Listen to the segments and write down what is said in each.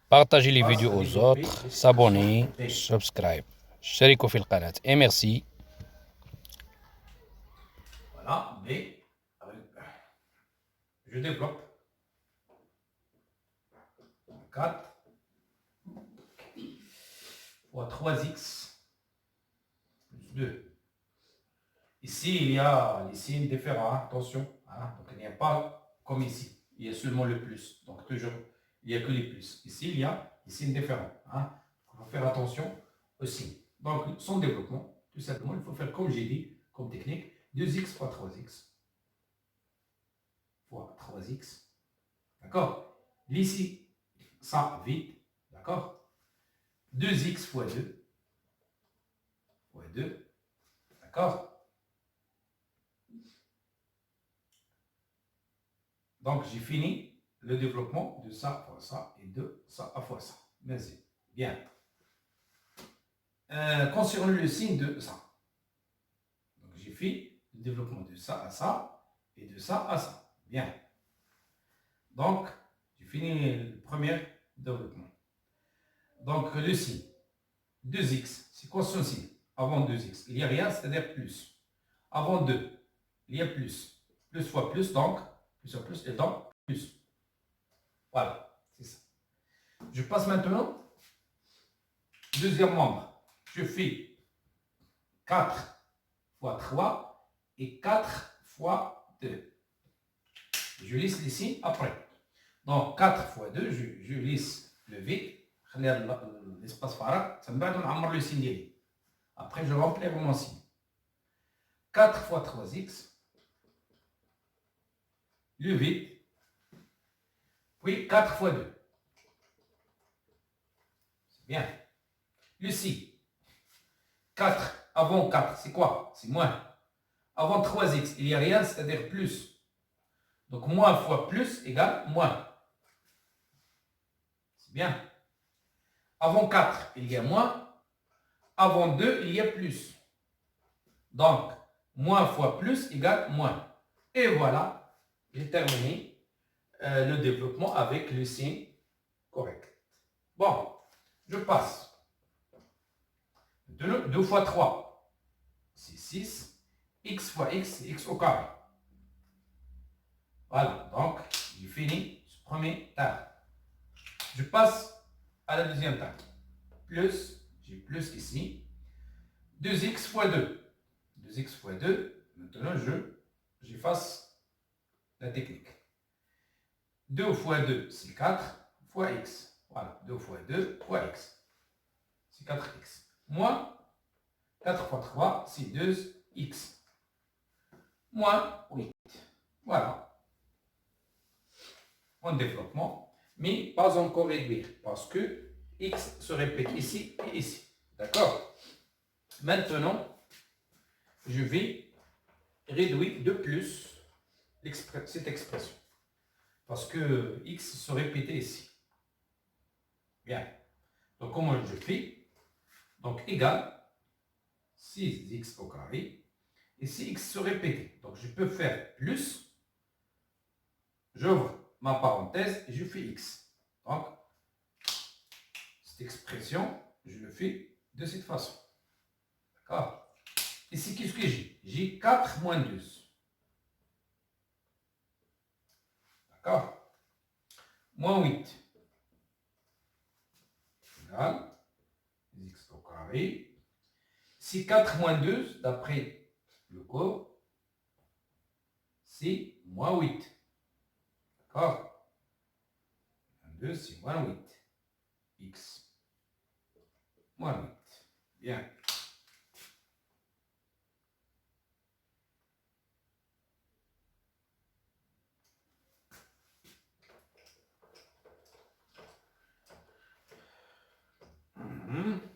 partager les vidéos aux autres, s'abonner, subscribe. شاركوا في القناة. Et merci. Voilà, B. Je développe. 4 fois 3x plus 2. Ici, il y a les signes différents, attention. Hein. Donc, il n'y a pas comme ici. Il y a seulement le plus. Donc, toujours, il n'y a que les plus. Ici, il y a les signes différents. Hein. Il faut faire attention aux signes. Donc, son développement, tout simplement, il faut faire comme j'ai dit, comme technique, 2x fois 3x fois 3x. D'accord? Ici, ça vide. D'accord? 2x fois 2 fois 2. D'accord? Donc, j'ai fini le développement de ça fois ça et de ça à fois ça. Merci. Bien. Concernant le signe de ça. Donc, j'ai fait le développement de ça à ça et de ça à ça. Bien. Donc, j'ai fini le premier développement. Donc, le signe. 2x, c'est quoi son signe? Avant 2x, il n'y a rien, c'est-à-dire plus. Avant 2, il y a plus. Plus fois plus, donc, plus fois plus, et donc, plus. Voilà, c'est ça. Je passe maintenant, deuxième membre. Je fais 4 fois 3 et 4 fois 2. Je lisse les signes après. Donc, 4 fois 2, je lisse le vide. L'espace فراغ. Ça me va نعمر le signe ديالي. Après, je remplis mon signe. 4 fois 3x, le vide, puis 4 fois 2. C'est bien. Le signe. 4 avant 4, c'est quoi? C'est moins. Avant 3x, il n'y a rien, c'est-à-dire plus. Donc, moins fois plus égale moins. C'est bien. Avant 4, il y a moins. Avant 2, il y a plus. Donc, moins fois plus égale moins. Et voilà, j'ai terminé le développement avec le signe correct. Bon, je passe. 2 fois 3, c'est 6. X fois x, c'est x au carré. Voilà, donc j'ai fini ce premier table. Je passe à la deuxième table. Plus, j'ai plus ici. 2x fois 2. 2x fois 2. Maintenant, j'efface la technique. 2 fois 2, c'est 4 fois x. Voilà, 2 fois 2 fois x. C'est 4x. Moins 4 fois 3, c'est 2x. Moins 8. Voilà. En développement, mais pas encore réduire, parce que x se répète ici et ici. D'accord? Maintenant, je vais réduire de plus cette expression. Parce que x se répétait ici. Bien. Donc, comment je fais? Donc, égal 6x au carré. Ici, x se répétait. Donc, je peux faire plus. J'ouvre ma parenthèse et je fais x. Donc, cette expression, je le fais de cette façon. D'accord? Ici, qu'est-ce que j'ai? J'ai 4 moins 12. D'accord? Moins 8. Égal x au carré. Si 4 moins 2, d'après le cours, c'est moins 8. D'accord? 2, c'est moins 8. X. Moins 8. Bien.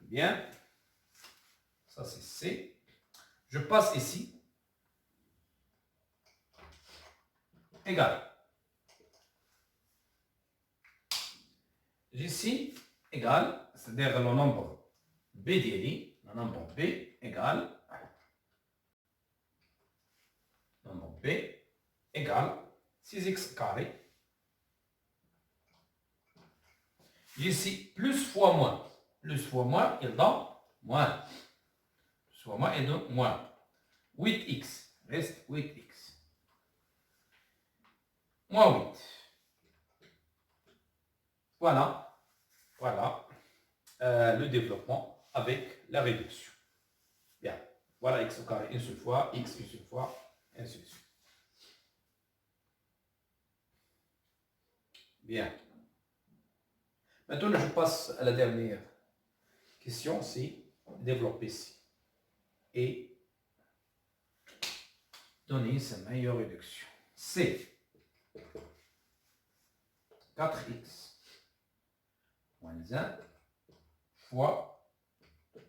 Bien. Ça, c'est C. Je passe ici. Égal. Ici, égal, c'est-à-dire le nombre B d'Eli, le nombre B égale, nombre B égale 6x carré. Ici, plus fois moins. Plus fois moins, il donne moins. Plus fois moins, il donne moins. 8x, reste 8x. Moins 8. Voilà, voilà le développement avec la réduction. Bien, voilà x au carré une seule fois, x une seule fois, ainsi de suite. Bien. Maintenant, je passe à la dernière question, c'est développer ici et donner sa meilleure réduction. C'est 4x moins 1 fois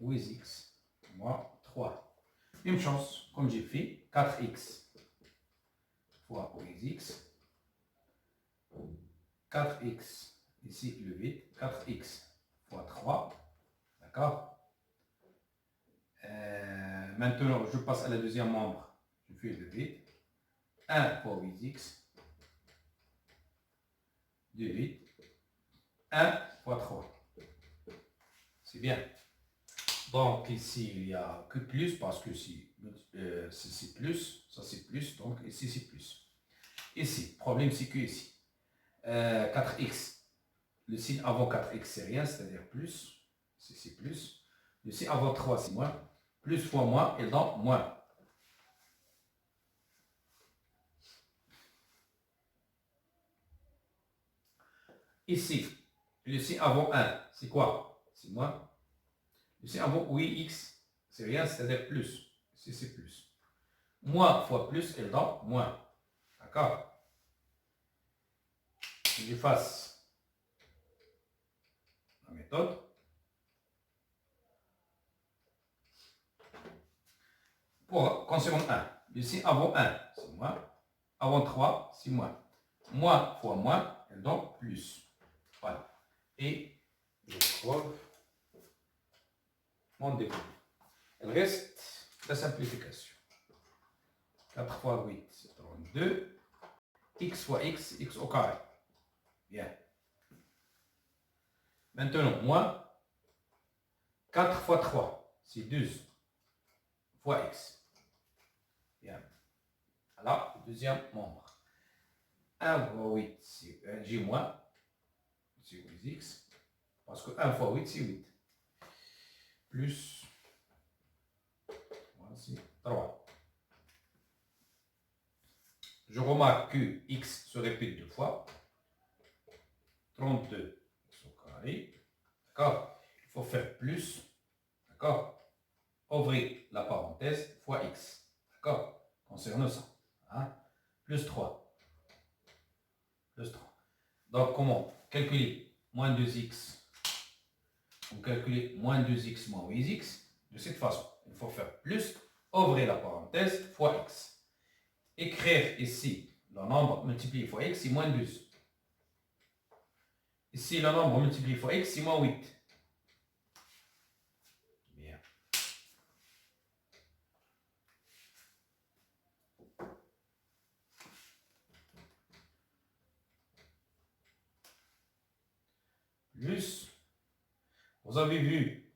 8x moins 3. Même chose, comme j'ai fait, 4x fois 8x, 4x, ici le 8, 4x fois 3, d'accord. Maintenant, je passe à la deuxième membre, je fais le 8, 1 fois 8x, de 8, 1 fois 3. C'est bien. Donc ici, il n'y a que plus parce que si c'est plus, ça c'est plus, donc ici c'est plus. Ici, problème c'est que ici, 4x, le signe avant 4x c'est rien, c'est-à-dire plus, c'est plus. Le signe avant 3 c'est moins, plus fois moins et donc moins. Ici, le signe avant 1, c'est quoi? C'est moins. Le signe avant 8x, c'est rien, c'est-à-dire plus. Ici c'est plus. Moins fois plus et donc moins. D'accord? J'efface la méthode. Pour concernant 1, ici avant 1, c'est moins. Avant 3, c'est moins. Moins fois moins, et donc plus. Voilà. Et je trouve mon développement. Il reste la simplification. 4 fois 8, c'est 32. X fois x, x au carré. Bien. Maintenant, moins 4 fois 3, c'est 12 fois x. Bien. Voilà, le deuxième membre. 1 fois 8, c'est j moins, c'est 8x. Parce que 1 fois 8, c'est 8. Plus, c'est 3. Je remarque que x se répète deux fois. 32 x au carré. D'accord? Il faut faire plus. D'accord? Ouvrez la parenthèse fois x. D'accord? Concernant ça. Hein? Plus 3. Plus 3. Donc, comment calculer moins 2x? On calcule moins 2x moins 8x de cette façon. Il faut faire plus, ouvrez la parenthèse, fois x. Écrire ici le nombre multiplié fois x, c'est moins 12. Ici, le nombre multiplié fois x, c'est moins 8. Bien. Plus, vous avez vu,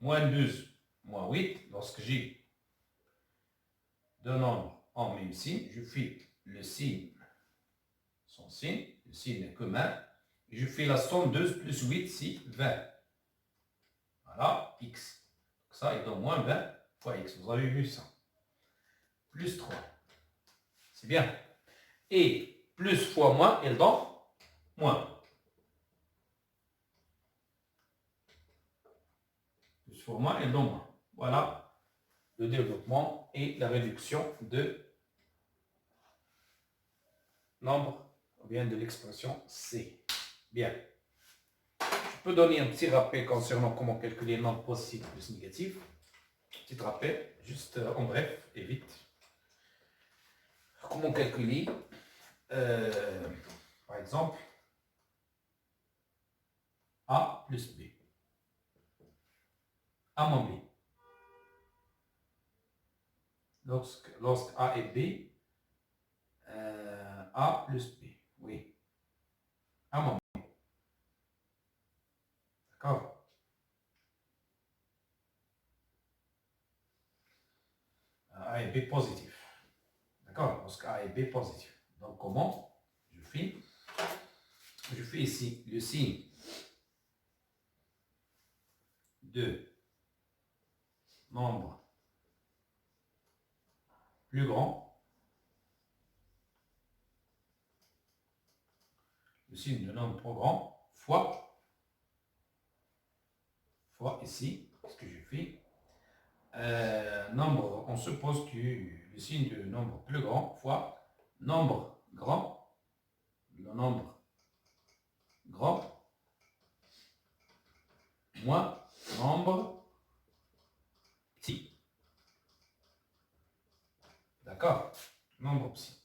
moins 12, moins 8, lorsque j'ai deux nombres en même signe, je fais le signe, son signe, le signe est commun, et je fais la somme 2 plus 8, c'est 20. Voilà, x. Donc ça, il donne moins 20 fois x. Vous avez vu ça. Plus 3. C'est bien. Et plus fois moins, il donne moins. Plus fois moins, il donne moins. Voilà le développement et la réduction de nombre, ou bien de l'expression C. Bien. Je peux donner un petit rappel concernant comment calculer le nombre positif plus négatif. Petit rappel, juste en bref et vite. Comment calculer, par exemple, A plus B. A moins B. Lorsque A est B, A plus B. Oui. A moins B. A et B positif. D'accord? Lorsque A et B positif. Donc, comment je fais? Je fais ici le signe de nombre plus grand. Le signe de nombre trop grand fois ici, ce que je fais. Nombre, on suppose que le signe de nombre plus grand fois nombre grand, le nombre grand, moins nombre petit. D'accord? Nombre petit.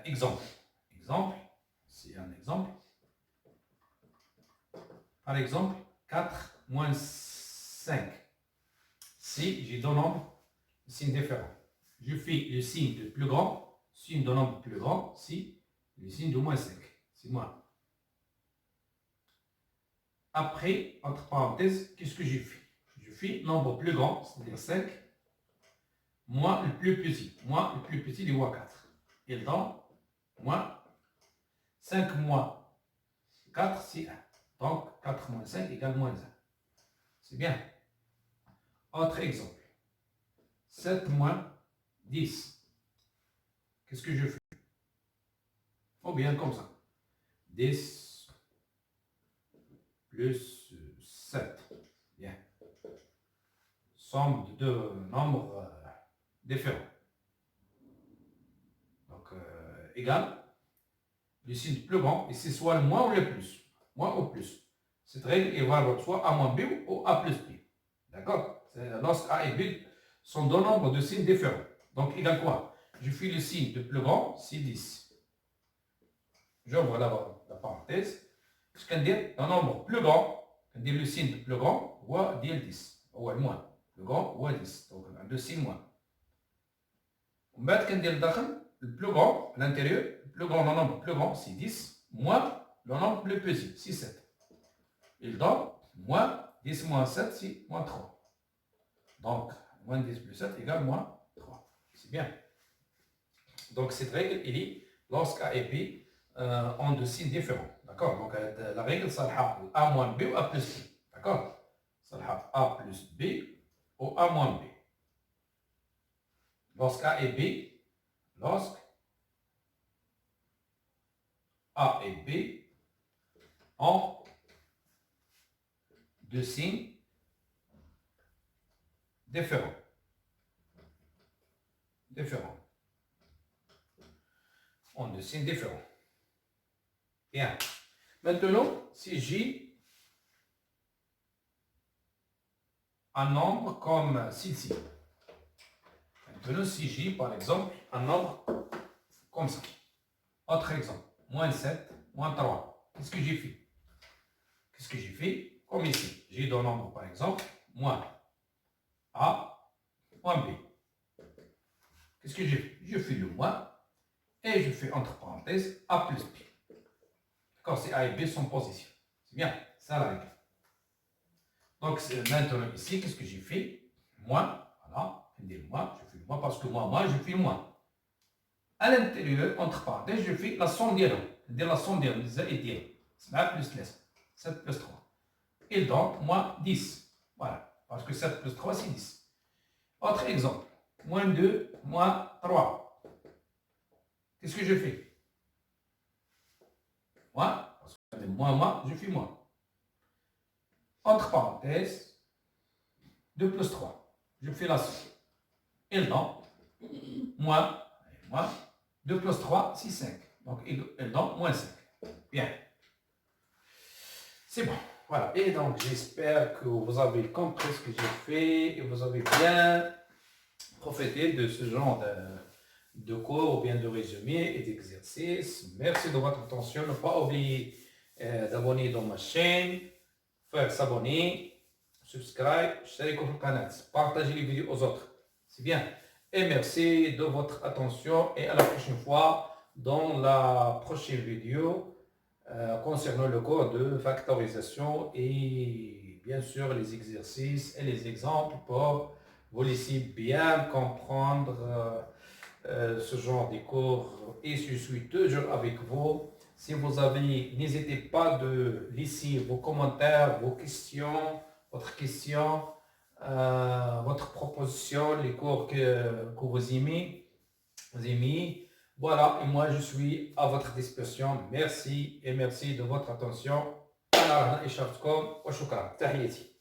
Exemple. Exemple, c'est un exemple. Par exemple, 4 moins 5. Si j'ai deux nombres, signe différent. Je fais le signe de plus grand, signe de nombre plus grand, si le signe de moins 5. C'est moins. Après, entre parenthèses, qu'est-ce que j'ai fait? Je fais nombre plus grand, c'est-à-dire 5, moins le plus petit. Moins le plus petit du moins 4. Et dans moins 5 moins 4, c'est 1. Donc, 4 moins 5 égale moins 1. C'est bien. Autre exemple. 7 moins 10. Qu'est-ce que je fais? Ou bien comme ça. 10 plus 7. Bien. Somme de deux nombres différents. Donc, égal. Le signe plus grand, et c'est soit le moins ou le plus. Moins ou plus. Cette règle est valable soit A moins B ou A plus B. D'accord? Lorsque A et B sont deux nombres de signes différents. Donc, égal quoi? Je fais le signe de plus grand, c'est 10. J'ouvre la parenthèse. Ce qu'on dit, un nombre plus grand, on dit le signe de plus grand, ou dire 10. Ou le moins. Plus grand, ou 10. Donc, on a deux signes moins. On va dire le plus grand, à l'intérieur, le plus grand, le nombre plus grand, c'est 10, moins le nombre plus petit, c'est 7. Il donne moins 10 moins 7, c'est moins 3. Donc, moins 10 plus 7 égale moins 3. C'est bien. Donc, cette règle, elle est lorsque A et B ont deux signes différents. D'accord? Donc, la règle, ça A moins B ou A plus B. D'accord? Ça A plus B ou A moins B. Lorsque A et B, lorsque A et B ont deux signes différents. Ont deux signes différents. Bien. Maintenant, si j'ai un nombre comme ceci. Maintenant, si j'ai, par exemple, un nombre comme ça. Autre exemple. Moins 7, moins 3. Qu'est-ce que j'ai fait? Comme ici. J'ai deux nombres, par exemple. Moins A, moins B. Qu'est-ce que j'ai fait? Je fais le moins et je fais entre parenthèses A plus B. D'accord? Si A et B sont positifs. C'est bien. Ça la règle. Donc, maintenant, ici, qu'est-ce que j'ai fait? Moins. Voilà. Je fais le moins parce que moi, je fais le moins. À l'intérieur, entre parenthèses, je fais la somme des nombres. C'est-à-dire la somme des nombres. C'est 7 plus 3. 7 plus 3. Et donc, moins 10. Voilà. Parce que 7 plus 3, c'est 10. Autre exemple. Moins 2, moins 3. Qu'est-ce que je fais? Moins. Parce que moins, je fais moins. Entre parenthèses, 2 plus 3. Je fais la somme. Et donc, moins, 2 plus 3, c'est 5. Donc, elle donne moins 5. Bien. C'est bon. Voilà. Et donc, j'espère que vous avez compris ce que j'ai fait et vous avez bien profité de ce genre de cours ou bien de résumé et d'exercices. Merci de votre attention. Ne pas oublier d'abonner dans ma chaîne, faire s'abonner, subscribe, partager les vidéos aux autres. C'est bien. Et merci de votre attention et à la prochaine fois dans la prochaine vidéo concernant le cours de factorisation et bien sûr les exercices et les exemples pour vous laissez bien comprendre ce genre de cours et je suis toujours avec vous. Si vous avez, n'hésitez pas de laisser vos commentaires, vos questions, votre question, votre proposition, les cours que vous aimez. Voilà, et moi je suis à votre disposition. Merci et merci de votre attention. أنا رهنا إشارتكم وشكرا تحياتي.